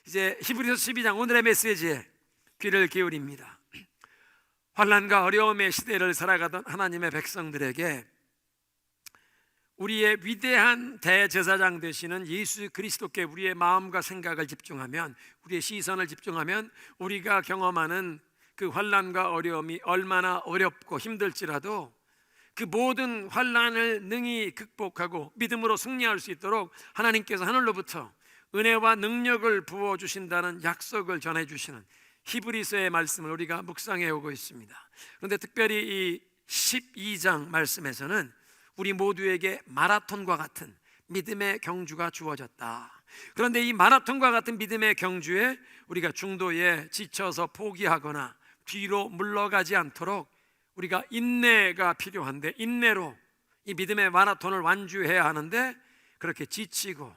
이제 히브리서 12장 오늘의 메시지에 귀를 기울입니다. 환난과 어려움의 시대를 살아가던 하나님의 백성들에게 우리의 위대한 대제사장 되시는 예수 그리스도께 우리의 마음과 생각을 집중하면, 우리의 시선을 집중하면 우리가 경험하는 그 환난과 어려움이 얼마나 어렵고 힘들지라도 그 모든 환난을 능히 극복하고 믿음으로 승리할 수 있도록 하나님께서 하늘로부터 은혜와 능력을 부어주신다는 약속을 전해주시는 히브리서의 말씀을 우리가 묵상해 오고 있습니다. 그런데 특별히 이 12장 말씀에서는 우리 모두에게 마라톤과 같은 믿음의 경주가 주어졌다. 그런데 이 마라톤과 같은 믿음의 경주에 우리가 중도에 지쳐서 포기하거나 뒤로 물러가지 않도록 우리가 인내가 필요한데, 인내로 이 믿음의 마라톤을 완주해야 하는데, 그렇게 지치고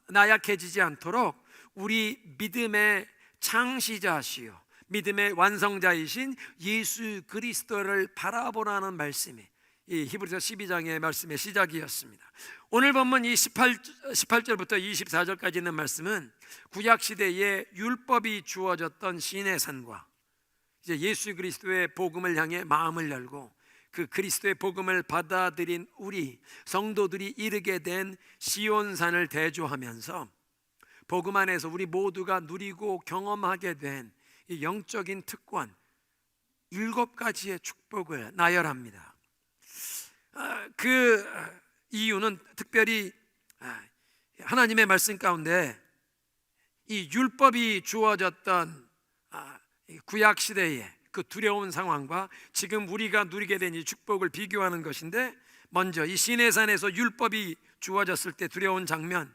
나약해지지 않도록 우리 믿음의 창시자시요 믿음의 완성자이신 예수 그리스도를 바라보라는 말씀이 이 히브리서 12장의 말씀의 시작이었습니다. 오늘 본문 이 18절부터 24절까지 있는 말씀은 구약시대에 율법이 주어졌던 시내산과 이제 예수 그리스도의 복음을 향해 마음을 열고 그 그리스도의 복음을 받아들인 우리 성도들이 이르게 된 시온산을 대조하면서 복음 안에서 우리 모두가 누리고 경험하게 된 이 영적인 특권 7가지의 축복을 나열합니다. 그 이유는 특별히 하나님의 말씀 가운데 이 율법이 주어졌던 구약 시대의 그 두려운 상황과 지금 우리가 누리게 된 이 축복을 비교하는 것인데, 먼저 이 시내산에서 율법이 주어졌을 때 두려운 장면,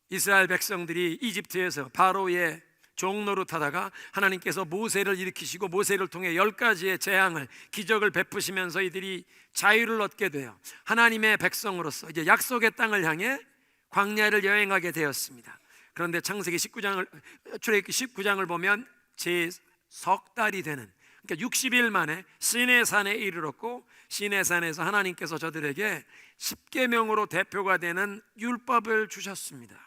이스라엘 백성들이 이집트에서 바로의 종노릇하다가 하나님께서 모세를 일으키시고 모세를 통해 10가지의 재앙을, 기적을 베푸시면서 이들이 자유를 얻게 돼요. 하나님의 백성으로서 이제 약속의 땅을 향해 광야를 여행하게 되었습니다. 그런데 창세기 19장을, 출애굽기 19장을 보면 제 석 달이 되는, 그러니까 60일 만에 시내산에 이르렀고, 시내산에서 하나님께서 저들에게 십계명으로 대표가 되는 율법을 주셨습니다.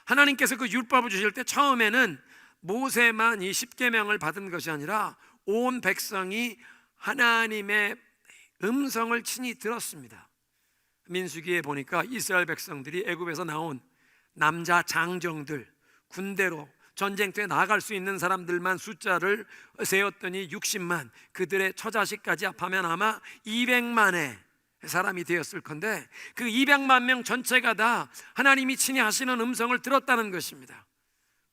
하나님께서 그 율법을 주실 때 처음에는 모세만 이 십계명을 받은 것이 아니라 온 백성이 하나님의 음성을 친히 들었습니다. 민수기에 보니까 이스라엘 백성들이 애굽에서 나온 남자 장정들, 군대로 전쟁터에 나갈 수 있는 사람들만 숫자를 세었더니 60만, 그들의 처자식까지 합하면 아마 200만의 사람이 되었을 건데, 그 200만 명 전체가 다 하나님이 친히 하시는 음성을 들었다는 것입니다.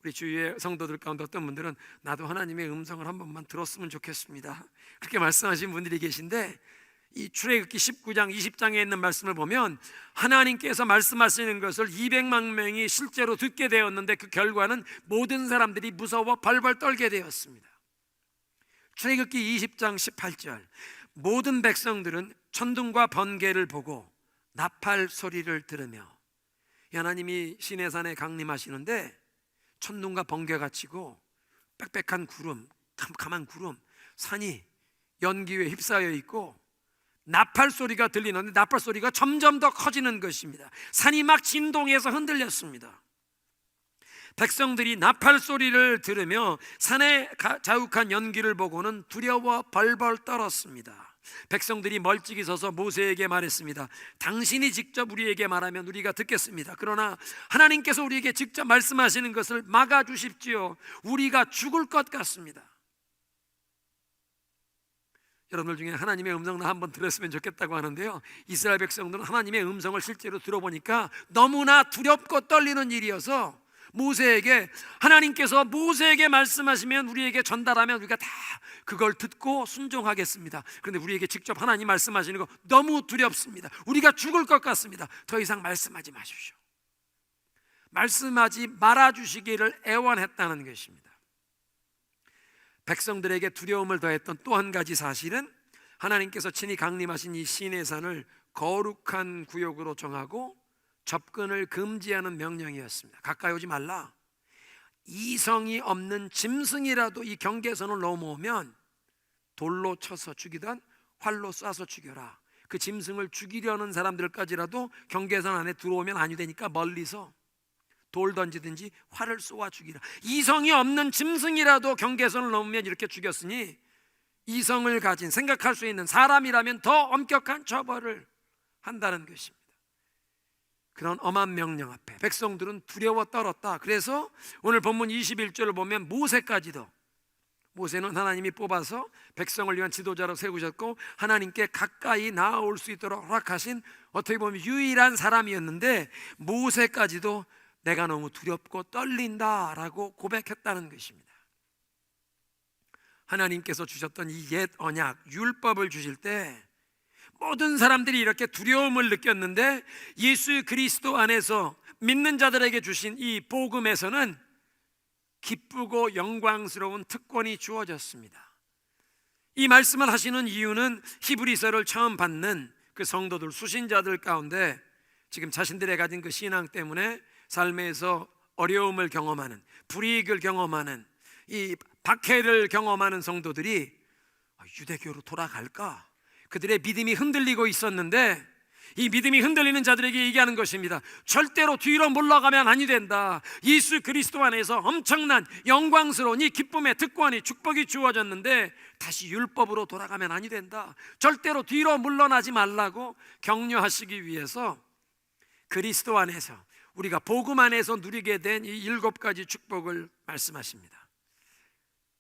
우리 주위의 성도들 가운데 어떤 분들은 나도 하나님의 음성을 한 번만 들었으면 좋겠습니다, 그렇게 말씀하신 분들이 계신데, 이 출애굽기 19장 20장에 있는 말씀을 보면 하나님께서 말씀하시는 것을 200만 명이 실제로 듣게 되었는데, 그 결과는 모든 사람들이 무서워 벌벌 떨게 되었습니다. 출애굽기 20장 18절, 모든 백성들은 천둥과 번개를 보고 나팔 소리를 들으며, 하나님이 시내산에 강림하시는데 천둥과 번개가 치고 빽빽한 구름, 캄캄한 구름, 산이 연기에 휩싸여 있고 나팔 소리가 들리는데 나팔 소리가 점점 더 커지는 것입니다. 산이 막 진동해서 흔들렸습니다. 백성들이 나팔 소리를 들으며 산의 자욱한 연기를 보고는 두려워 벌벌 떨었습니다. 백성들이 멀찍이 서서 모세에게 말했습니다. 당신이 직접 우리에게 말하면 우리가 듣겠습니다. 그러나 하나님께서 우리에게 직접 말씀하시는 것을 막아주십시오. 우리가 죽을 것 같습니다. 여러분들 중에 하나님의 음성을 한번 들었으면 좋겠다고 하는데요, 이스라엘 백성들은 하나님의 음성을 실제로 들어보니까 너무나 두렵고 떨리는 일이어서 모세에게, 하나님께서 모세에게 말씀하시면 우리에게 전달하면 우리가 다 그걸 듣고 순종하겠습니다. 그런데 우리에게 직접 하나님 말씀하시는 거 너무 두렵습니다. 우리가 죽을 것 같습니다. 더 이상 말씀하지 마십시오. 말씀하지 말아주시기를 애원했다는 것입니다. 백성들에게 두려움을 더했던 또 한 가지 사실은 하나님께서 친히 강림하신 이 시내산을 거룩한 구역으로 정하고 접근을 금지하는 명령이었습니다. 가까이 오지 말라. 이성이 없는 짐승이라도 이 경계선을 넘어오면 돌로 쳐서 죽이든 활로 쏴서 죽여라. 그 짐승을 죽이려는 사람들까지라도 경계선 안에 들어오면 아니 되니까 멀리서 돌 던지든지 활을 쏘아 죽이라. 이성이 없는 짐승이라도 경계선을 넘으면 이렇게 죽였으니 이성을 가진, 생각할 수 있는 사람이라면 더 엄격한 처벌을 한다는 것입니다. 그런 엄한 명령 앞에 백성들은 두려워 떨었다. 그래서 오늘 본문 21절을 보면 모세까지도, 모세는 하나님이 뽑아서 백성을 위한 지도자로 세우셨고 하나님께 가까이 나아올 수 있도록 허락하신 어떻게 보면 유일한 사람이었는데 모세까지도 내가 너무 두렵고 떨린다라고 고백했다는 것입니다. 하나님께서 주셨던 이 옛 언약 율법을 주실 때 모든 사람들이 이렇게 두려움을 느꼈는데 예수 그리스도 안에서 믿는 자들에게 주신 이 복음에서는 기쁘고 영광스러운 특권이 주어졌습니다. 이 말씀을 하시는 이유는 히브리서를 처음 받는 그 성도들, 수신자들 가운데 지금 자신들의 가진 그 신앙 때문에 삶에서 어려움을 경험하는, 불이익을 경험하는, 이 박해를 경험하는 성도들이 유대교로 돌아갈까? 그들의 믿음이 흔들리고 있었는데 이 믿음이 흔들리는 자들에게 얘기하는 것입니다. 절대로 뒤로 물러가면 아니 된다. 예수 그리스도 안에서 엄청난 영광스러운 이 기쁨의 특권이, 축복이 주어졌는데 다시 율법으로 돌아가면 아니 된다. 절대로 뒤로 물러나지 말라고 격려하시기 위해서 그리스도 안에서, 우리가 복음 안에서 누리게 된 이 7가지 축복을 말씀하십니다.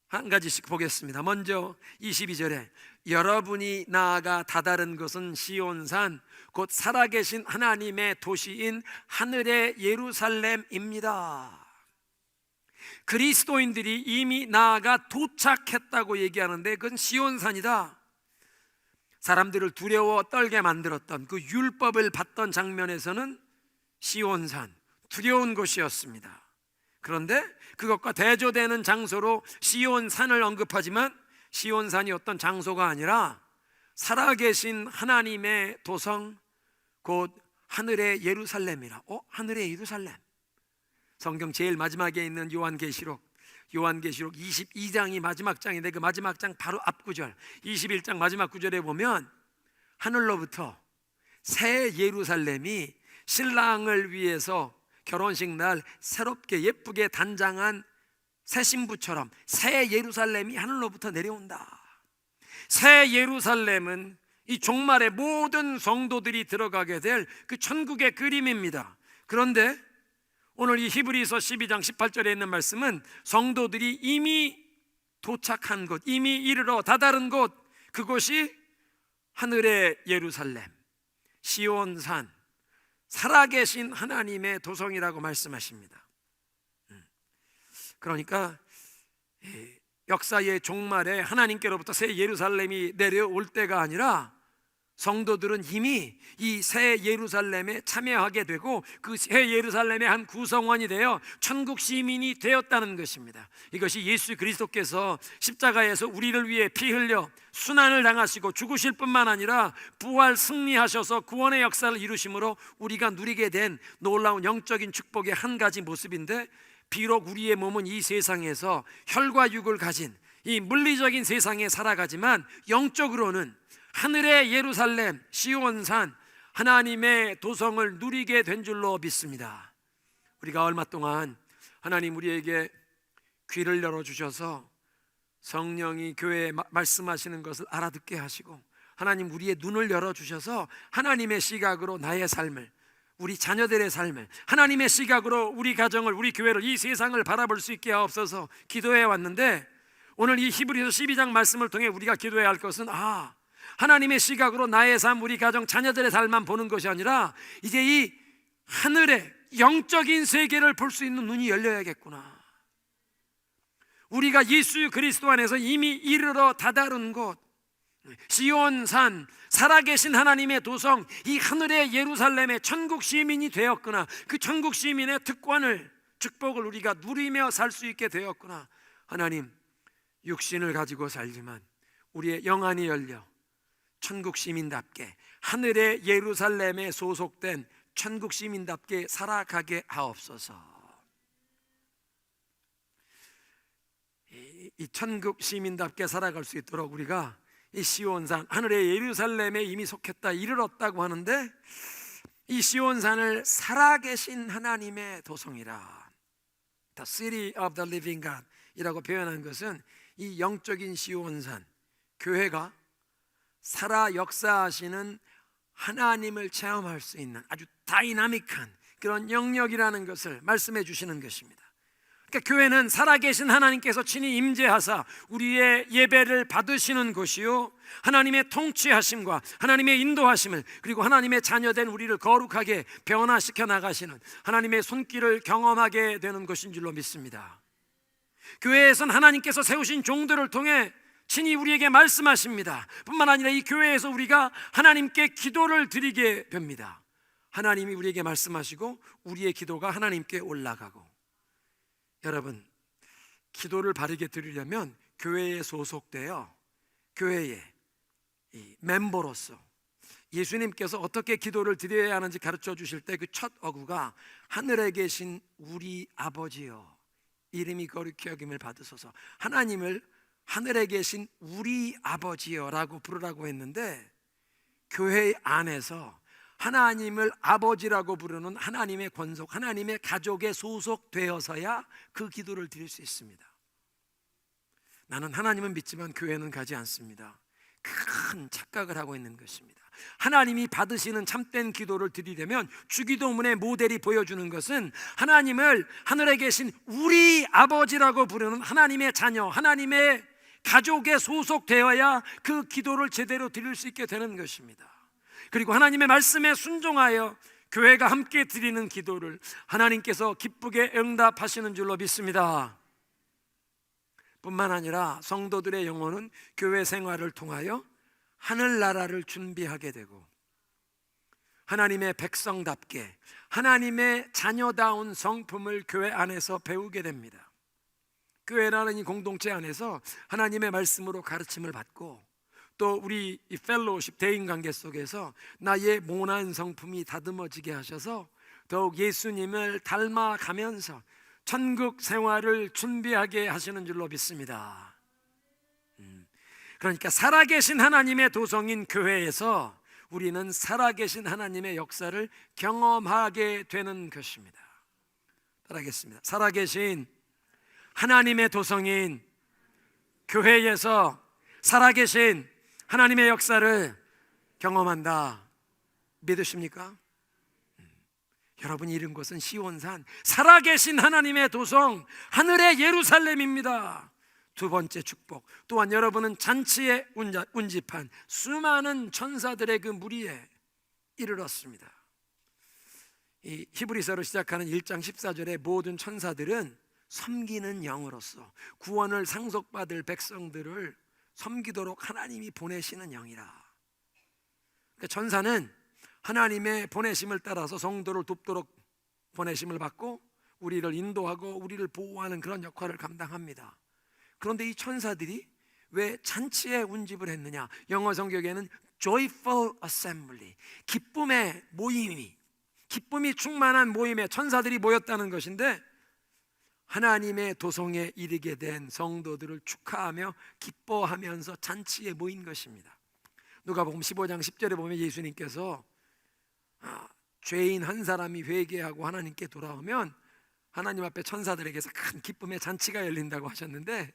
한 가지씩 보겠습니다. 먼저 22절에 여러분이 나아가 다다른 것은 시온산 곧 살아계신 하나님의 도시인 하늘의 예루살렘입니다. 그리스도인들이 이미 나아가 도착했다고 얘기하는데 그건 시온산이다. 사람들을 두려워 떨게 만들었던 그 율법을 받던 장면에서는 시온산, 두려운 곳이었습니다. 그런데 그것과 대조되는 장소로 시온산을 언급하지만 시온산이 어떤 장소가 아니라 살아계신 하나님의 도성 곧 하늘의 예루살렘이라. 하늘의 예루살렘. 성경 제일 마지막에 있는 요한계시록 22장이 마지막 장인데 그 마지막 장 바로 앞구절 21장 마지막 구절에 보면 하늘로부터 새 예루살렘이 신랑을 위해서 결혼식 날 새롭게 예쁘게 단장한 새 신부처럼 새 예루살렘이 하늘로부터 내려온다. 새 예루살렘은 이 종말의 모든 성도들이 들어가게 될 그 천국의 그림입니다. 그런데 오늘 이 히브리서 12장 18절에 있는 말씀은 성도들이 이미 도착한 곳, 이미 이르러 다다른 곳, 그곳이 하늘의 예루살렘, 시온산, 살아계신 하나님의 도성이라고 말씀하십니다. 그러니까 역사의 종말에 하나님께로부터 새 예루살렘이 내려올 때가 아니라 성도들은 이미 이 새 예루살렘에 참여하게 되고 그 새 예루살렘의 한 구성원이 되어 천국 시민이 되었다는 것입니다. 이것이 예수 그리스도께서 십자가에서 우리를 위해 피 흘려 순환을 당하시고 죽으실 뿐만 아니라 부활 승리하셔서 구원의 역사를 이루심으로 우리가 누리게 된 놀라운 영적인 축복의 한 가지 모습인데, 비록 우리의 몸은 이 세상에서 혈과 육을 가진 이 물리적인 세상에 살아가지만 영적으로는 하늘의 예루살렘, 시온산, 하나님의 도성을 누리게 된 줄로 믿습니다. 우리가 얼마 동안 하나님 우리에게 귀를 열어주셔서 성령이 교회에 말씀하시는 것을 알아듣게 하시고, 하나님 우리의 눈을 열어주셔서 하나님의 시각으로 나의 삶을, 우리 자녀들의 삶을, 하나님의 시각으로 우리 가정을, 우리 교회를, 이 세상을 바라볼 수 있게 하옵소서 기도해 왔는데, 오늘 이 히브리서 12장 말씀을 통해 우리가 기도해야 할 것은 하나님의 시각으로 나의 삶, 우리 가정, 자녀들의 삶만 보는 것이 아니라 이제 이 하늘의 영적인 세계를 볼 수 있는 눈이 열려야겠구나. 우리가 예수 그리스도 안에서 이미 이르러 다다른 곳, 시온산, 살아계신 하나님의 도성, 이 하늘의 예루살렘의 천국 시민이 되었구나. 그 천국 시민의 특권을, 축복을 우리가 누리며 살 수 있게 되었구나. 하나님, 육신을 가지고 살지만 우리의 영안이 열려 천국 시민답게, 하늘의 예루살렘에 소속된 천국 시민답게 살아가게 하옵소서. 이 천국 시민답게 살아갈 수 있도록 우리가 이 시온산, 하늘의 예루살렘에 이미 속했다, 이르렀다고 하는데, 이 시온산을 살아계신 하나님의 도성이라, The City of the Living God 이라고 표현한 것은 이 영적인 시온산, 교회가 살아 역사하시는 하나님을 체험할 수 있는 아주 다이나믹한 그런 영역이라는 것을 말씀해 주시는 것입니다. 그러니까 교회는 살아계신 하나님께서 친히 임재하사 우리의 예배를 받으시는 곳이요, 하나님의 통치하심과 하나님의 인도하심을, 그리고 하나님의 자녀된 우리를 거룩하게 변화시켜 나가시는 하나님의 손길을 경험하게 되는 것인 줄로 믿습니다. 교회에선 하나님께서 세우신 종들을 통해 친히 우리에게 말씀하십니다. 뿐만 아니라 이 교회에서 우리가 하나님께 기도를 드리게 됩니다. 하나님이 우리에게 말씀하시고 우리의 기도가 하나님께 올라가고, 여러분, 기도를 바르게 드리려면 교회에 소속되어 교회의 이 멤버로서 예수님께서 어떻게 기도를 드려야 하는지 가르쳐 주실 때 그 첫 어구가 하늘에 계신 우리 아버지여 이름이 거룩히 여김을 받으소서, 하나님을 하늘에 계신 우리 아버지여라고 부르라고 했는데, 교회 안에서 하나님을 아버지라고 부르는 하나님의 권속, 하나님의 가족에 소속되어서야 그 기도를 드릴 수 있습니다. 나는 하나님은 믿지만 교회는 가지 않습니다. 큰 착각을 하고 있는 것입니다. 하나님이 받으시는 참된 기도를 드리려면 주기도문의 모델이 보여주는 것은 하나님을 하늘에 계신 우리 아버지라고 부르는 하나님의 자녀, 하나님의 가족에 소속되어야 그 기도를 제대로 드릴 수 있게 되는 것입니다. 그리고 하나님의 말씀에 순종하여 교회가 함께 드리는 기도를 하나님께서 기쁘게 응답하시는 줄로 믿습니다. 뿐만 아니라 성도들의 영혼은 교회 생활을 통하여 하늘나라를 준비하게 되고 하나님의 백성답게 하나님의 자녀다운 성품을 교회 안에서 배우게 됩니다. 교회라는 이 공동체 안에서 하나님의 말씀으로 가르침을 받고, 또 우리 이 펠로우십 대인관계 속에서 나의 모난 성품이 다듬어지게 하셔서 더욱 예수님을 닮아가면서 천국 생활을 준비하게 하시는 줄로 믿습니다. 그러니까 살아계신 하나님의 도성인 교회에서 우리는 살아계신 하나님의 역사를 경험하게 되는 것입니다. 따라하겠습니다. 살아계신 하나님의 도성인 교회에서 살아계신 하나님의 역사를 경험한다. 믿으십니까? 여러분이 이른 곳은 시온산, 살아계신 하나님의 도성, 하늘의 예루살렘입니다. 두 번째 축복, 또한 여러분은 잔치에 운집한 수많은 천사들의 그 무리에 이르렀습니다. 이 히브리서로 시작하는 1장 14절의 모든 천사들은 섬기는 영으로서 구원을 상속받을 백성들을 섬기도록 하나님이 보내시는 영이라. 그러니까 천사는 하나님의 보내심을 따라서 성도를 돕도록 보내심을 받고 우리를 인도하고 우리를 보호하는 그런 역할을 감당합니다. 그런데 이 천사들이 왜 잔치에 운집을 했느냐? 영어 성경에는 joyful assembly, 기쁨의 모임이, 기쁨이 충만한 모임에 천사들이 모였다는 것인데, 하나님의 도성에 이르게 된 성도들을 축하하며 기뻐하면서 잔치에 모인 것입니다. 누가복음 15장 10절에 보면 예수님께서 죄인 한 사람이 회개하고 하나님께 돌아오면 하나님 앞에 천사들에게서 큰 기쁨의 잔치가 열린다고 하셨는데,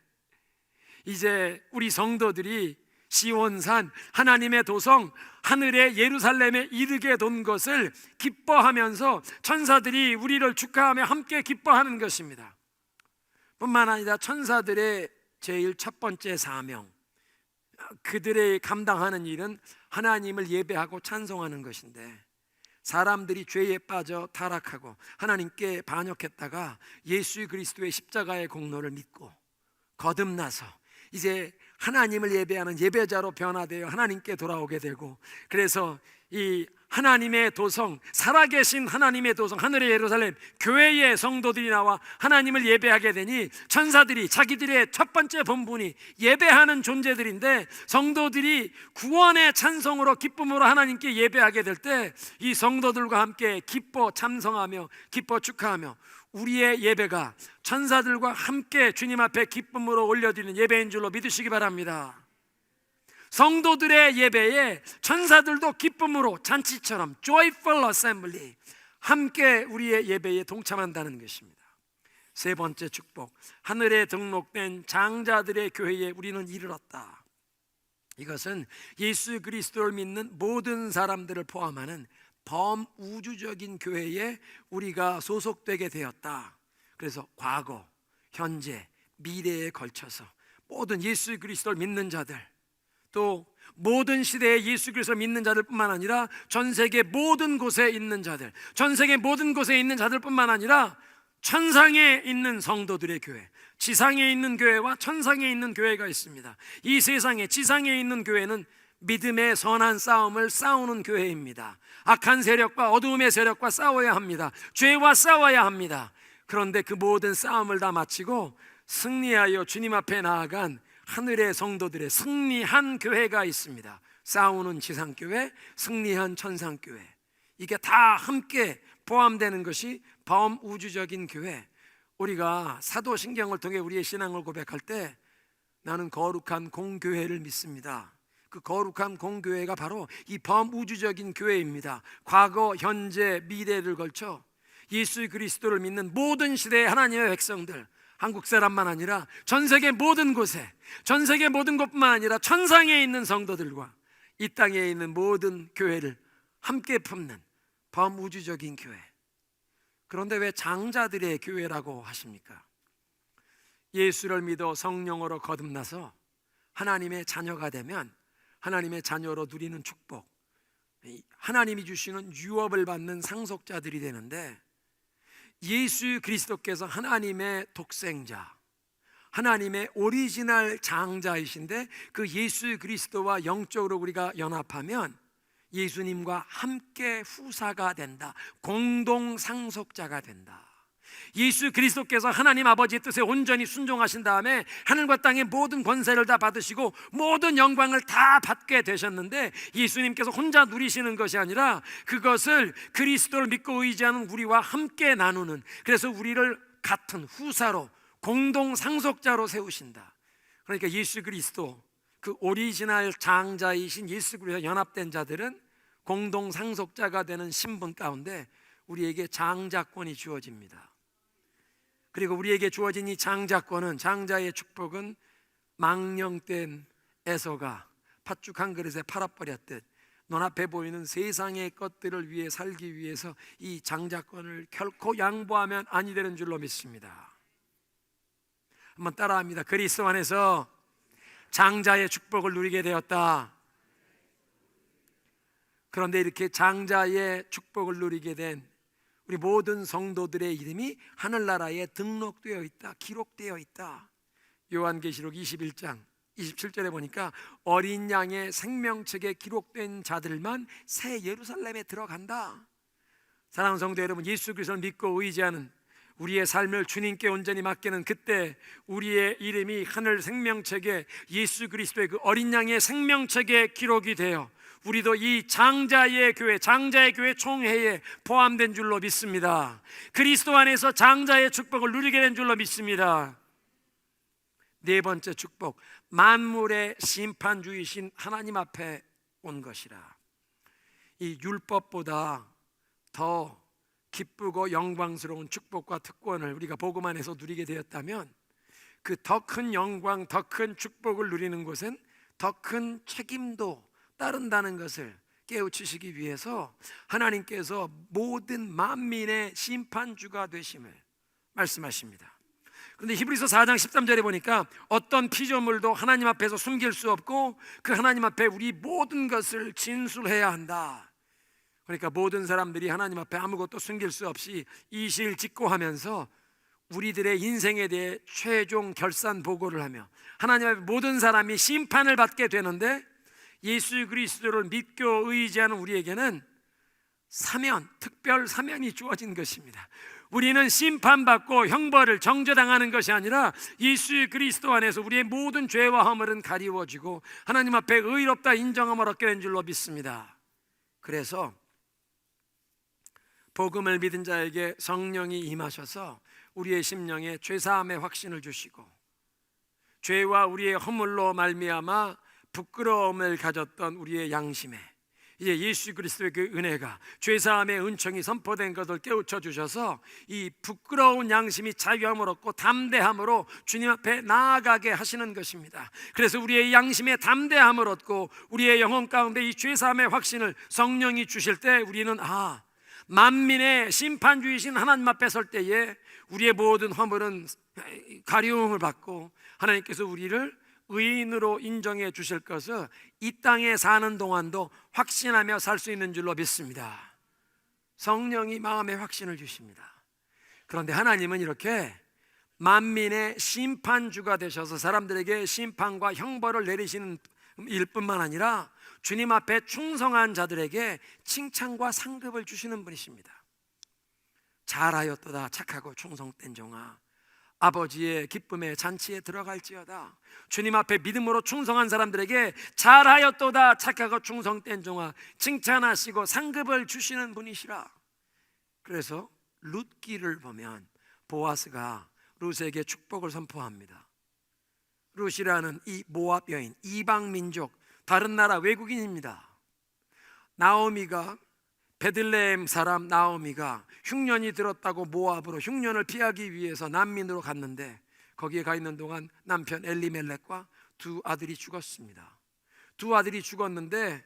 이제 우리 성도들이 시온산 하나님의 도성 하늘의 예루살렘에 이르게 된 것을 기뻐하면서 천사들이 우리를 축하하며 함께 기뻐하는 것입니다. 뿐만 아니라 천사들의 제일 첫 번째 사명, 그들의 감당하는 일은 하나님을 예배하고 찬송하는 것인데, 사람들이 죄에 빠져 타락하고 하나님께 반역했다가 예수 그리스도의 십자가의 공로를 믿고 거듭나서 이제 하나님을 예배하는 예배자로 변화되어 하나님께 돌아오게 되고, 그래서 이 하나님의 도성, 살아계신 하나님의 도성 하늘의 예루살렘 교회의 성도들이 나와 하나님을 예배하게 되니, 천사들이 자기들의 첫 번째 본분이 예배하는 존재들인데, 성도들이 구원의 찬송으로 기쁨으로 하나님께 예배하게 될 때 이 성도들과 함께 기뻐 참성하며 기뻐 축하하며 우리의 예배가 천사들과 함께 주님 앞에 기쁨으로 올려드리는 예배인 줄로 믿으시기 바랍니다. 성도들의 예배에 천사들도 기쁨으로 잔치처럼 joyful assembly 함께 우리의 예배에 동참한다는 것입니다. 세 번째 축복, 하늘에 등록된 장자들의 교회에 우리는 이르렀다. 이것은 예수 그리스도를 믿는 모든 사람들을 포함하는 범우주적인 교회에 우리가 소속되게 되었다. 그래서 과거, 현재, 미래에 걸쳐서 모든 예수 그리스도를 믿는 자들, 또 모든 시대에 예수 그리스도를 믿는 자들뿐만 아니라 전 세계 모든 곳에 있는 자들, 전 세계 모든 곳에 있는 자들뿐만 아니라 천상에 있는 성도들의 교회, 지상에 있는 교회와 천상에 있는 교회가 있습니다. 이 세상에 지상에 있는 교회는 믿음의 선한 싸움을 싸우는 교회입니다. 악한 세력과 어두움의 세력과 싸워야 합니다. 죄와 싸워야 합니다. 그런데 그 모든 싸움을 다 마치고 승리하여 주님 앞에 나아간 하늘의 성도들의 승리한 교회가 있습니다. 싸우는 지상교회, 승리한 천상교회, 이게 다 함께 포함되는 것이 범우주적인 교회. 우리가 사도신경을 통해 우리의 신앙을 고백할 때 나는 거룩한 공교회를 믿습니다. 그 거룩한 공교회가 바로 이 범우주적인 교회입니다. 과거, 현재, 미래를 걸쳐 예수 그리스도를 믿는 모든 시대의 하나님의 백성들, 한국 사람만 아니라 전 세계 모든 곳에, 전 세계 모든 곳뿐만 아니라 천상에 있는 성도들과 이 땅에 있는 모든 교회를 함께 품는 범우주적인 교회. 그런데 왜 장자들의 교회라고 하십니까? 예수를 믿어 성령으로 거듭나서 하나님의 자녀가 되면 하나님의 자녀로 누리는 축복, 하나님이 주시는 유업을 받는 상속자들이 되는데, 예수 그리스도께서 하나님의 독생자, 하나님의 오리지널 장자이신데 그 예수 그리스도와 영적으로 우리가 연합하면 예수님과 함께 후사가 된다. 공동 상속자가 된다. 예수 그리스도께서 하나님 아버지의 뜻에 온전히 순종하신 다음에 하늘과 땅의 모든 권세를 다 받으시고 모든 영광을 다 받게 되셨는데, 예수님께서 혼자 누리시는 것이 아니라 그것을 그리스도를 믿고 의지하는 우리와 함께 나누는, 그래서 우리를 같은 후사로 공동 상속자로 세우신다. 그러니까 예수 그리스도, 그 오리지널 장자이신 예수 그리스도와 연합된 자들은 공동 상속자가 되는 신분 가운데 우리에게 장자권이 주어집니다. 그리고 우리에게 주어진 이 장자권은, 장자의 축복은 망령된 에서가 팥죽 한 그릇에 팔아버렸듯 눈앞에 보이는 세상의 것들을 위해 살기 위해서 이 장자권을 결코 양보하면 아니 되는 줄로 믿습니다. 한번 따라합니다. 그리스도 안에서 장자의 축복을 누리게 되었다. 그런데 이렇게 장자의 축복을 누리게 된 우리 모든 성도들의 이름이 하늘나라에 등록되어 있다, 기록되어 있다. 요한계시록 21장 27절에 보니까 어린 양의 생명책에 기록된 자들만 새 예루살렘에 들어간다. 사랑하는 성도 여러분, 예수 그리스도를 믿고 의지하는 우리의 삶을 주님께 온전히 맡기는 그때 우리의 이름이 하늘 생명책에, 예수 그리스도의 그 어린 양의 생명책에 기록이 되어 우리도 이 장자의 교회, 장자의 교회 총회에 포함된 줄로 믿습니다. 그리스도 안에서 장자의 축복을 누리게 된 줄로 믿습니다. 네 번째 축복, 만물의 심판주이신 하나님 앞에 온 것이라. 이 율법보다 더 기쁘고 영광스러운 축복과 특권을 우리가 복음 안에서 누리게 되었다면, 그 더 큰 영광, 더 큰 축복을 누리는 곳은 더 큰 책임도 따른다는 것을 깨우치시기 위해서 하나님께서 모든 만민의 심판주가 되심을 말씀하십니다. 그런데 히브리서 4장 13절에 보니까 어떤 피조물도 하나님 앞에서 숨길 수 없고 그 하나님 앞에 우리 모든 것을 진술해야 한다. 그러니까 모든 사람들이 하나님 앞에 아무것도 숨길 수 없이 이실직고하면서 우리들의 인생에 대해 최종 결산 보고를 하며 하나님 앞에 모든 사람이 심판을 받게 되는데, 예수 그리스도를 믿고 의지하는 우리에게는 사면, 특별 사면이 주어진 것입니다. 우리는 심판받고 형벌을 정죄당하는 것이 아니라 예수 그리스도 안에서 우리의 모든 죄와 허물은 가리워지고 하나님 앞에 의롭다 인정함을 얻게 된 줄로 믿습니다. 그래서 복음을 믿은 자에게 성령이 임하셔서 우리의 심령에 죄사함의 확신을 주시고 죄와 우리의 허물로 말미암아 부끄러움을 가졌던 우리의 양심에 이제 예수 그리스도의 그 은혜가 죄사함의 은총이 선포된 것을 깨우쳐 주셔서 이 부끄러운 양심이 자유함을 얻고 담대함으로 주님 앞에 나아가게 하시는 것입니다. 그래서 우리의 양심에 담대함을 얻고 우리의 영혼 가운데 이 죄사함의 확신을 성령이 주실 때 우리는 만민의 심판주이신 하나님 앞에 설 때에 우리의 모든 허물은 가리움을 받고 하나님께서 우리를 의인으로 인정해 주실 것을 이 땅에 사는 동안도 확신하며 살 수 있는 줄로 믿습니다. 성령이 마음에 확신을 주십니다. 그런데 하나님은 이렇게 만민의 심판주가 되셔서 사람들에게 심판과 형벌을 내리시는 일뿐만 아니라 주님 앞에 충성한 자들에게 칭찬과 상급을 주시는 분이십니다. 잘하였도다 착하고 충성된 종아, 아버지의 기쁨의 잔치에 들어갈지어다. 주님 앞에 믿음으로 충성한 사람들에게 잘하였도다 착하고 충성된 종아 칭찬하시고 상급을 주시는 분이시라. 그래서 룻기를 보면 보아스가 룻에게 축복을 선포합니다. 룻이라는 이 모압 여인, 이방 민족, 다른 나라 외국인입니다. 나오미가 베들레헴 사람 나오미가 흉년이 들었다고 모압으로 흉년을 피하기 위해서 난민으로 갔는데 거기에 가 있는 동안 남편 엘리멜렉과 두 아들이 죽었습니다. 두 아들이 죽었는데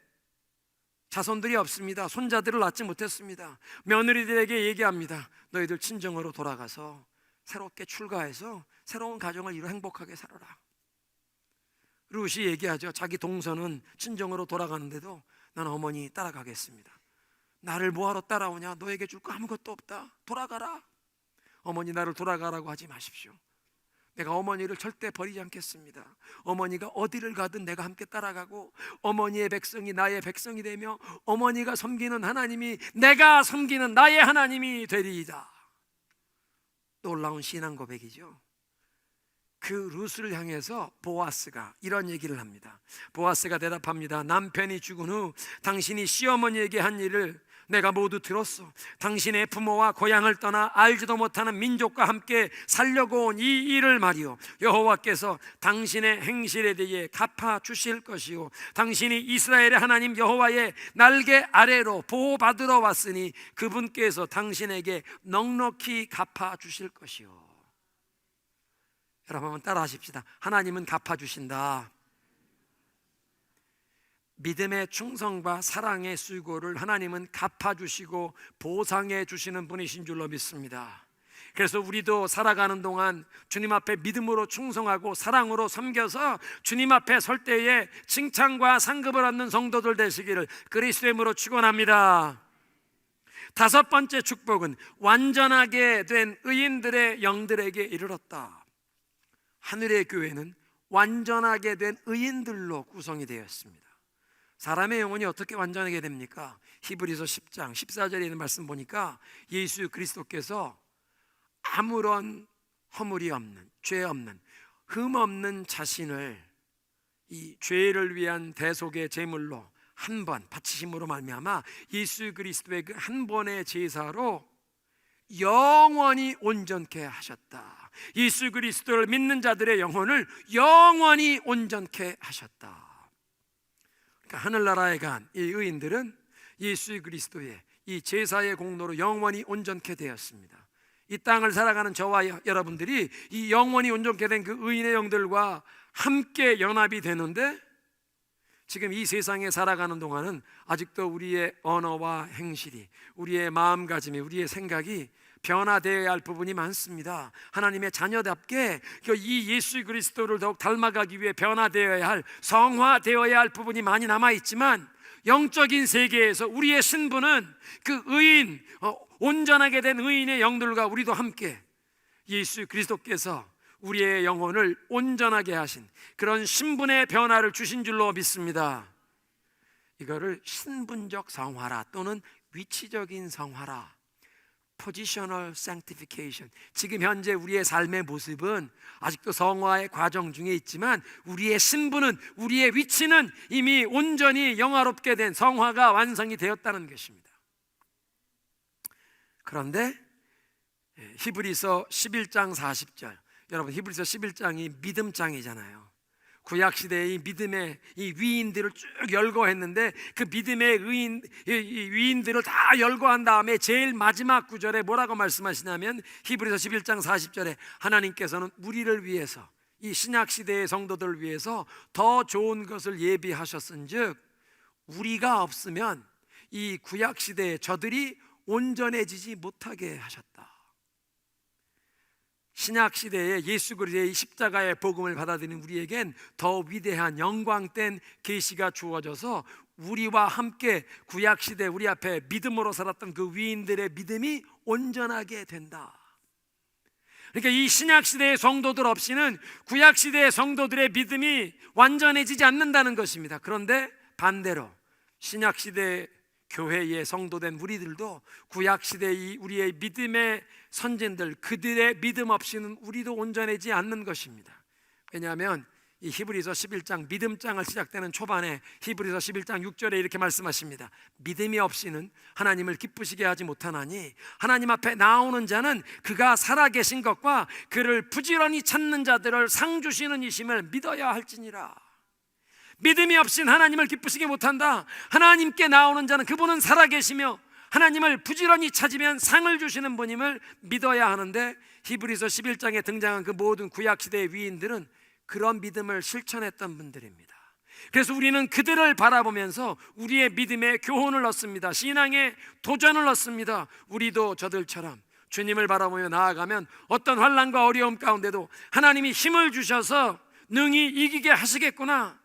자손들이 없습니다. 손자들을 낳지 못했습니다. 며느리들에게 얘기합니다. 너희들 친정으로 돌아가서 새롭게 출가해서 새로운 가정을 이루어 행복하게 살아라. 룻이 얘기하죠. 자기 동서는 친정으로 돌아가는데도 난 어머니 따라가겠습니다. 나를 뭐하러 따라오냐? 너에게 줄 거 아무것도 없다. 돌아가라. 어머니 나를 돌아가라고 하지 마십시오. 내가 어머니를 절대 버리지 않겠습니다. 어머니가 어디를 가든 내가 함께 따라가고 어머니의 백성이 나의 백성이 되며 어머니가 섬기는 하나님이 내가 섬기는 나의 하나님이 되리이다. 놀라운 신앙 고백이죠. 그 룻을 향해서 보아스가 이런 얘기를 합니다. 보아스가 대답합니다. 남편이 죽은 후 당신이 시어머니에게 한 일을 내가 모두 들었어. 당신의 부모와 고향을 떠나 알지도 못하는 민족과 함께 살려고 온 이 일을 말이요, 여호와께서 당신의 행실에 대해 갚아 주실 것이요, 당신이 이스라엘의 하나님 여호와의 날개 아래로 보호받으러 왔으니 그분께서 당신에게 넉넉히 갚아 주실 것이요. 여러분 한번 따라 하십시다. 하나님은 갚아주신다. 믿음의 충성과 사랑의 수고를 하나님은 갚아주시고 보상해 주시는 분이신 줄로 믿습니다. 그래서 우리도 살아가는 동안 주님 앞에 믿음으로 충성하고 사랑으로 섬겨서 주님 앞에 설 때에 칭찬과 상급을 얻는 성도들 되시기를 그리스도의 이름으로 축원합니다. 다섯 번째 축복은 완전하게 된 의인들의 영들에게 이르렀다. 하늘의 교회는 완전하게 된 의인들로 구성이 되어 있습니다. 사람의 영혼이 어떻게 완전하게 됩니까? 히브리서 10장 14절에 있는 말씀 보니까 예수 그리스도께서 아무런 허물이 없는, 죄 없는, 흠 없는 자신을 이 죄를 위한 대속의 제물로 한 번 바치심으로 말미암아 예수 그리스도의 그 한 번의 제사로 영원히 온전케 하셨다. 예수 그리스도를 믿는 자들의 영혼을 영원히 온전케 하셨다. 그러니까 하늘나라에 간 이 의인들은 예수 그리스도의 이 제사의 공로로 영원히 온전케 되었습니다. 이 땅을 살아가는 저와 여러분들이 이 영원히 온전케 된 그 의인의 영들과 함께 연합이 되는데, 지금 이 세상에 살아가는 동안은 아직도 우리의 언어와 행실이, 우리의 마음가짐이, 우리의 생각이 변화되어야 할 부분이 많습니다. 하나님의 자녀답게 이 예수 그리스도를 더욱 닮아가기 위해 변화되어야 할, 성화되어야 할 부분이 많이 남아있지만 영적인 세계에서 우리의 신분은 그 의인, 온전하게 된 의인의 영들과 우리도 함께 예수 그리스도께서 우리의 영혼을 온전하게 하신 그런 신분의 변화를 주신 줄로 믿습니다. 이거를 신분적 성화라 또는 위치적인 성화라, Positional Sanctification. 지금 현재 우리의 삶의 모습은 아직도 성화의 과정 중에 있지만 우리의 신분은, 우리의 위치는 이미 온전히 영화롭게 된 성화가 완성이 되었다는 것입니다. 그런데 히브리서 11장 40절, 여러분 히브리서 11장이 믿음장이잖아요. 구약 시대의 이 믿음의 이 위인들을 쭉 열거했는데, 그 믿음의 이 위인들을 다 열거한 다음에 제일 마지막 구절에 뭐라고 말씀하시냐면, 히브리서 11장 40절에 하나님께서는 우리를 위해서, 이 신약 시대의 성도들을 위해서 더 좋은 것을 예비하셨은즉 우리가 없으면 이 구약 시대의 저들이 온전해지지 못하게 하셨다. 신약 시대에 예수 그리스도의 십자가의 복음을 받아들인 우리에겐 더 위대한 영광된 계시가 주어져서 우리와 함께 구약 시대 우리 앞에 믿음으로 살았던 그 위인들의 믿음이 온전하게 된다. 그러니까 이 신약 시대의 성도들 없이는 구약 시대의 성도들의 믿음이 완전해지지 않는다는 것입니다. 그런데 반대로 신약 시대 교회의 성도된 우리들도 구약 시대의 우리의 믿음의 선진들, 그들의 믿음 없이는 우리도 온전하지 않는 것입니다. 왜냐하면 이 히브리서 11장 믿음장을 시작되는 초반에 히브리서 11장 6절에 이렇게 말씀하십니다. 믿음이 없이는 하나님을 기쁘시게 하지 못하나니 하나님 앞에 나오는 자는 그가 살아계신 것과 그를 부지런히 찾는 자들을 상 주시는 이심을 믿어야 할지니라. 믿음이 없인 하나님을 기쁘시게 못한다. 하나님께 나오는 자는 그분은 살아계시며 하나님을 부지런히 찾으면 상을 주시는 분임을 믿어야 하는데, 히브리서 11장에 등장한 그 모든 구약시대의 위인들은 그런 믿음을 실천했던 분들입니다. 그래서 우리는 그들을 바라보면서 우리의 믿음에 교훈을 얻습니다. 신앙에 도전을 얻습니다. 우리도 저들처럼 주님을 바라보며 나아가면 어떤 환난과 어려움 가운데도 하나님이 힘을 주셔서 능히 이기게 하시겠구나,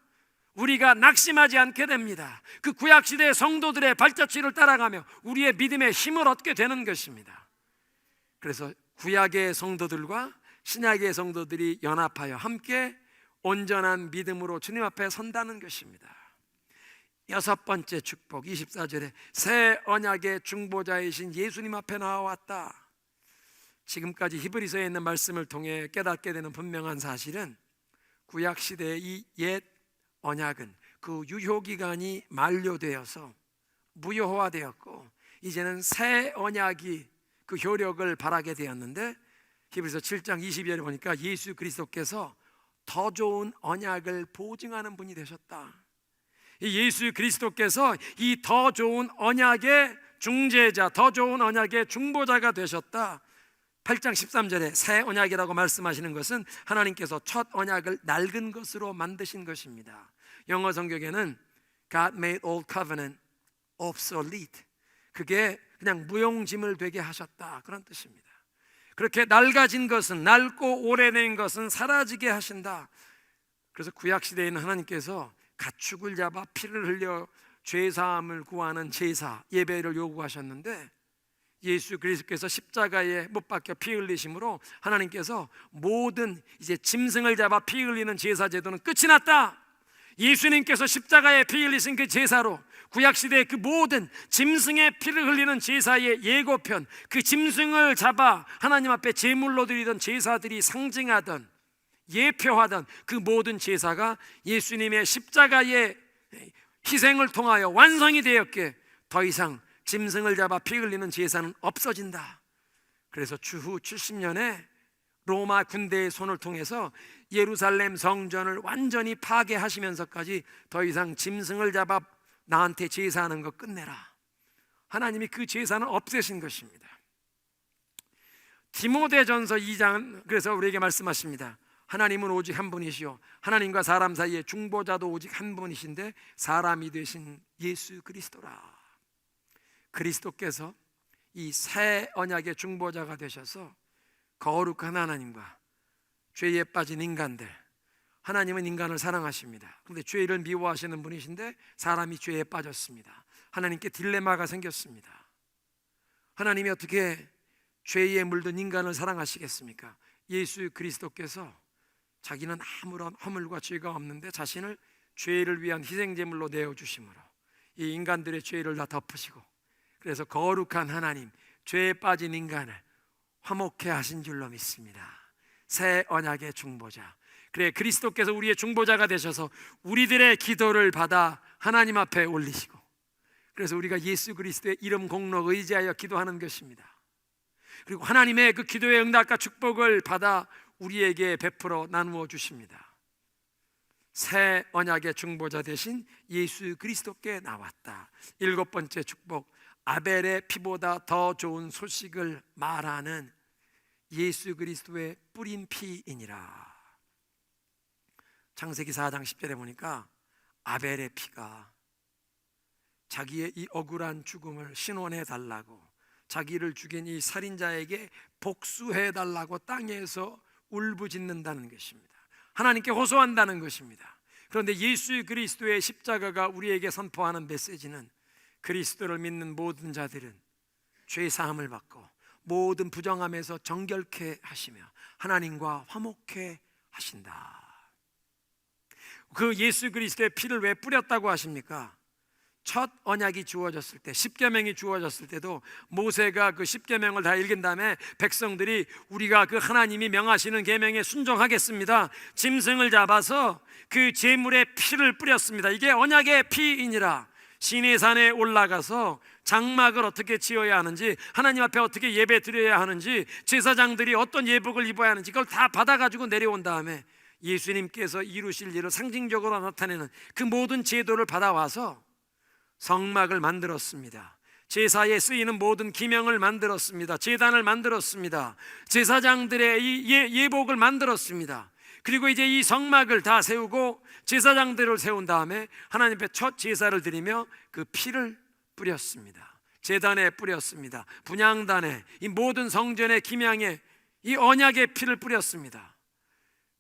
우리가 낙심하지 않게 됩니다. 그 구약시대의 성도들의 발자취를 따라가며 우리의 믿음의 힘을 얻게 되는 것입니다. 그래서 구약의 성도들과 신약의 성도들이 연합하여 함께 온전한 믿음으로 주님 앞에 선다는 것입니다. 여섯 번째 축복 24절에 새 언약의 중보자이신 예수님 앞에 나와왔다. 지금까지 히브리서에 있는 말씀을 통해 깨닫게 되는 분명한 사실은 구약시대의 이 옛 언약은 그 유효기간이 만료되어서 무효화되었고 이제는 새 언약이 그 효력을 발하게 되었는데, 히브리서 7장 22절에 보니까 예수 그리스도께서 더 좋은 언약을 보증하는 분이 되셨다. 이 예수 그리스도께서 이 더 좋은 언약의 중재자, 더 좋은 언약의 중보자가 되셨다. 8장 13절에 새 언약이라고 말씀하시는 것은 하나님께서 첫 언약을 낡은 것으로 만드신 것입니다. 영어 성경에는 God made old covenant obsolete, 그게 그냥 무용지물 되게 하셨다, 그런 뜻입니다. 그렇게 낡아진 것은, 낡고 오래된 것은 사라지게 하신다. 그래서 구약시대에는 하나님께서 가축을 잡아 피를 흘려 죄사함을 구하는 제사, 예배를 요구하셨는데, 예수 그리스도께서 십자가에 못 박혀 피 흘리심으로 하나님께서 모든 이제 짐승을 잡아 피 흘리는 제사 제도는 끝이 났다. 예수님께서 십자가에 피 흘리신 그 제사로 구약시대의 그 모든 짐승의 피를 흘리는 제사의 예고편, 그 짐승을 잡아 하나님 앞에 제물로 드리던 제사들이 상징하던, 예표하던 그 모든 제사가 예수님의 십자가의 희생을 통하여 완성이 되었기에 더 이상 짐승을 잡아 피 흘리는 제사는 없어진다. 그래서 주후 70년에 로마 군대의 손을 통해서 예루살렘 성전을 완전히 파괴하시면서까지 더 이상 짐승을 잡아 나한테 제사하는 거 끝내라, 하나님이 그 제사는 없애신 것입니다. 디모데전서 2장 그래서 우리에게 말씀하십니다. 하나님은 오직 한 분이시요 하나님과 사람 사이에 중보자도 오직 한 분이신데 사람이 되신 예수 그리스도라. 그리스도께서 이 새 언약의 중보자가 되셔서 거룩한 하나님과 죄에 빠진 인간들, 하나님은 인간을 사랑하십니다. 그런데 죄를 미워하시는 분이신데 사람이 죄에 빠졌습니다. 하나님께 딜레마가 생겼습니다. 하나님이 어떻게 죄에 물든 인간을 사랑하시겠습니까? 예수 그리스도께서 자기는 아무런 허물과 죄가 없는데 자신을 죄를 위한 희생제물로 내어주심으로 이 인간들의 죄를 다 덮으시고, 그래서 거룩한 하나님, 죄에 빠진 인간을 화목케 하신 줄로 믿습니다. 새 언약의 중보자, 그래 그리스도께서 우리의 중보자가 되셔서 우리들의 기도를 받아 하나님 앞에 올리시고, 그래서 우리가 예수 그리스도의 이름 공로 의지하여 기도하는 것입니다. 그리고 하나님의 그 기도의 응답과 축복을 받아 우리에게 베풀어 나누어 주십니다. 새 언약의 중보자 되신 예수 그리스도께 나왔다. 7번째 축복, 아벨의 피보다 더 좋은 소식을 말하는 예수 그리스도의 뿌린 피이니라. 창세기 4장 10절에 보니까 아벨의 피가 자기의 이 억울한 죽음을 신원해 달라고, 자기를 죽인 이 살인자에게 복수해 달라고 땅에서 울부짖는다는 것입니다. 하나님께 호소한다는 것입니다. 그런데 예수 그리스도의 십자가가 우리에게 선포하는 메시지는 그리스도를 믿는 모든 자들은 죄 사함을 받고 모든 부정함에서 정결케 하시며 하나님과 화목케 하신다. 그 예수 그리스도의 피를 왜 뿌렸다고 하십니까? 첫 언약이 주어졌을 때, 십계명이 주어졌을 때도 모세가 그 십계명을 다 읽은 다음에 백성들이 우리가 그 하나님이 명하시는 계명에 순종하겠습니다, 짐승을 잡아서 그 제물에 피를 뿌렸습니다. 이게 언약의 피이니라. 시내산에 올라가서 장막을 어떻게 지어야 하는지, 하나님 앞에 어떻게 예배 드려야 하는지, 제사장들이 어떤 예복을 입어야 하는지 그걸 다 받아가지고 내려온 다음에 예수님께서 이루실 일을 상징적으로 나타내는 그 모든 제도를 받아와서 성막을 만들었습니다. 제사에 쓰이는 모든 기명을 만들었습니다. 제단을 만들었습니다. 제사장들의 이 예복을 만들었습니다. 그리고 이제 이 성막을 다 세우고 제사장들을 세운 다음에 하나님 앞에 첫 제사를 드리며 그 피를 뿌렸습니다. 제단에 뿌렸습니다. 분향단에, 이 모든 성전의 기명에 이 언약의 피를 뿌렸습니다.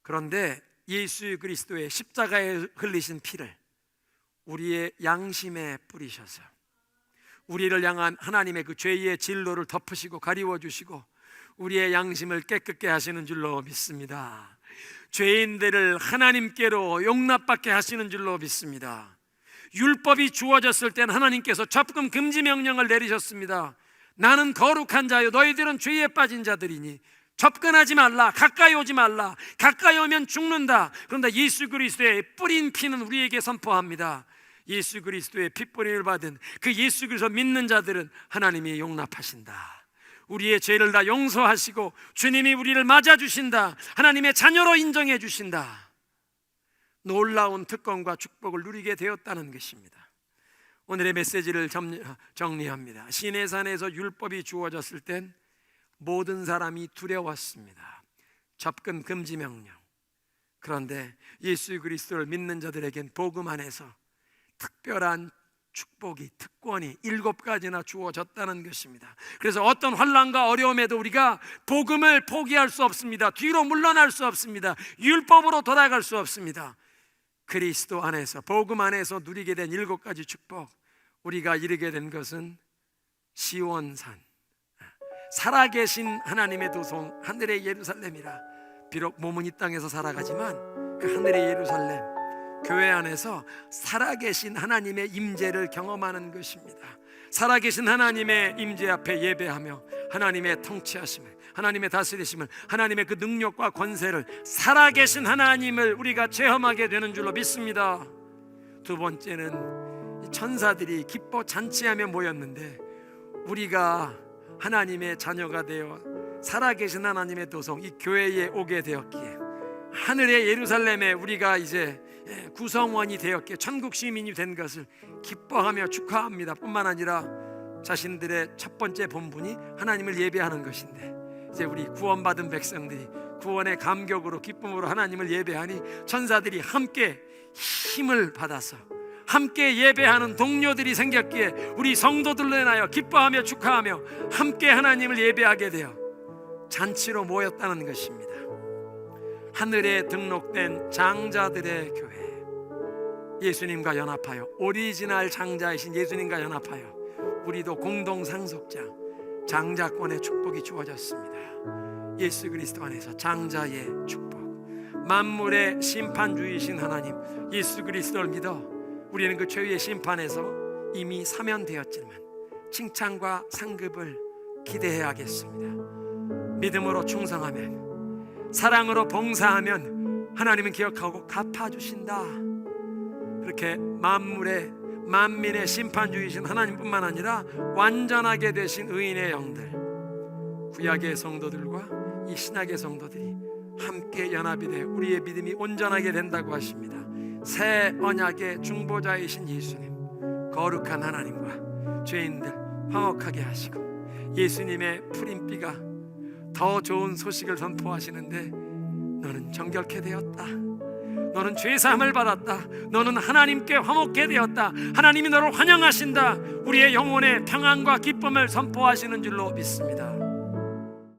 그런데 예수 그리스도의 십자가에 흘리신 피를 우리의 양심에 뿌리셔서 우리를 향한 하나님의 그 죄의 진로를 덮으시고 가리워주시고 우리의 양심을 깨끗게 하시는 줄로 믿습니다. 죄인들을 하나님께로 용납받게 하시는 줄로 믿습니다. 율법이 주어졌을 때는 하나님께서 접근 금지 명령을 내리셨습니다. 나는 거룩한 자요 너희들은 죄에 빠진 자들이니 접근하지 말라, 가까이 오지 말라, 가까이 오면 죽는다. 그런데 예수 그리스도의 뿌린 피는 우리에게 선포합니다. 예수 그리스도의 핏뿌림을 받은 그 예수 그리스도 믿는 자들은 하나님이 용납하신다. 우리의 죄를 다 용서하시고 주님이 우리를 맞아주신다. 하나님의 자녀로 인정해 주신다. 놀라운 특권과 축복을 누리게 되었다는 것입니다. 오늘의 메시지를 정리합니다. 시내산에서 율법이 주어졌을 땐 모든 사람이 두려웠습니다. 접근 금지 명령. 그런데 예수 그리스도를 믿는 자들에겐 복음 안에서 특별한 축복이, 특권이 7가지나 주어졌다는 것입니다. 그래서 어떤 환난과 어려움에도 우리가 복음을 포기할 수 없습니다. 뒤로 물러날 수 없습니다. 율법으로 돌아갈 수 없습니다. 그리스도 안에서, 복음 안에서 누리게 된 7가지 축복, 우리가 이르게 된 것은 시온산, 살아계신 하나님의 도성, 하늘의 예루살렘이라. 비록 몸은 이 땅에서 살아가지만 그 하늘의 예루살렘, 교회 안에서 살아계신 하나님의 임재를 경험하는 것입니다. 살아계신 하나님의 임재 앞에 예배하며 하나님의 통치하심을, 하나님의 다스리심을, 하나님의 그 능력과 권세를, 살아계신 하나님을 우리가 체험하게 되는 줄로 믿습니다. 두 번째는 천사들이 기뻐 잔치하며 모였는데 우리가 하나님의 자녀가 되어 살아계신 하나님의 도성, 이 교회에 오게 되었기에, 하늘의 예루살렘에 우리가 이제 구성원이 되었기에, 천국 시민이 된 것을 기뻐하며 축하합니다. 뿐만 아니라 자신들의 첫 번째 본분이 하나님을 예배하는 것인데, 이제 우리 구원받은 백성들이 구원의 감격으로 기쁨으로 하나님을 예배하니 천사들이 함께 힘을 받아서 함께 예배하는 동료들이 생겼기에 우리 성도들로 인하여 기뻐하며 축하하며 함께 하나님을 예배하게 되어 잔치로 모였다는 것입니다. 하늘에 등록된 장자들의 교회, 예수님과 연합하여, 오리지널 장자이신 예수님과 연합하여 우리도 공동 상속자, 장자권의 축복이 주어졌습니다. 예수 그리스도 안에서 장자의 축복, 만물의 심판주이신 하나님 예수 그리스도를 믿어 우리는 그 죄의 심판에서 이미 사면되었지만 칭찬과 상급을 기대해야겠습니다. 믿음으로 충성하면, 사랑으로 봉사하면 하나님은 기억하고 갚아주신다. 그렇게 만민의 심판주이신 하나님뿐만 아니라 완전하게 되신 의인의 영들, 구약의 성도들과 이 신약의 성도들이 함께 연합이 되어 우리의 믿음이 온전하게 된다고 하십니다. 새 언약의 중보자이신 예수님, 거룩한 하나님과 죄인들 화목하게 하시고 예수님의 풀인비가 더 좋은 소식을 선포하시는데 너는 정결케 되었다, 너는 죄사함을 받았다, 너는 하나님께 화목케 되었다, 하나님이 너를 환영하신다, 우리의 영혼의 평안과 기쁨을 선포하시는 줄로 믿습니다.